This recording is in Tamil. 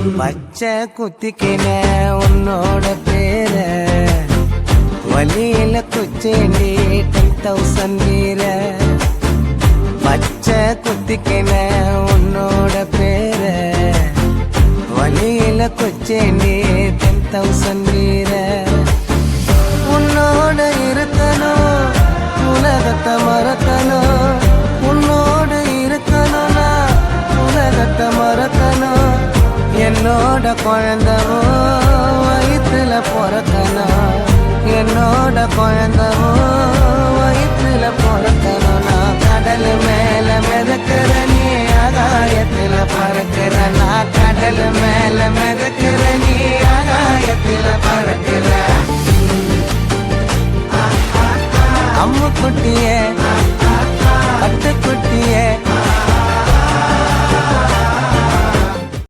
பச்சை குத்திக்கின உன்னோட பேர வலியில குச்சேண்டி 10,000 வீர. பச்சை குத்திக்கின உன்னோட பேர வலியில குச்சேண்டி 10,000 வீர. உன்னோட இருக்கணும் உலகத்தை மறக்கணும், உன்னோட இருக்கணும்னா உலகத்தை மறக்கணும். என்னோட குழந்தவோ வயிற்றுல பிறக்கணும், என்னோட குழந்தவோ வயிற்றுல பிறக்கணும். நான் கடல் மேல மிதக்கிற நீ ஆகாயத்துல பறக்கிற, நான் கடல் மேல மிதக்கிற நீ ஆகாயத்துல பறக்கிற. அம்மு குட்டியே பட்டு குட்டி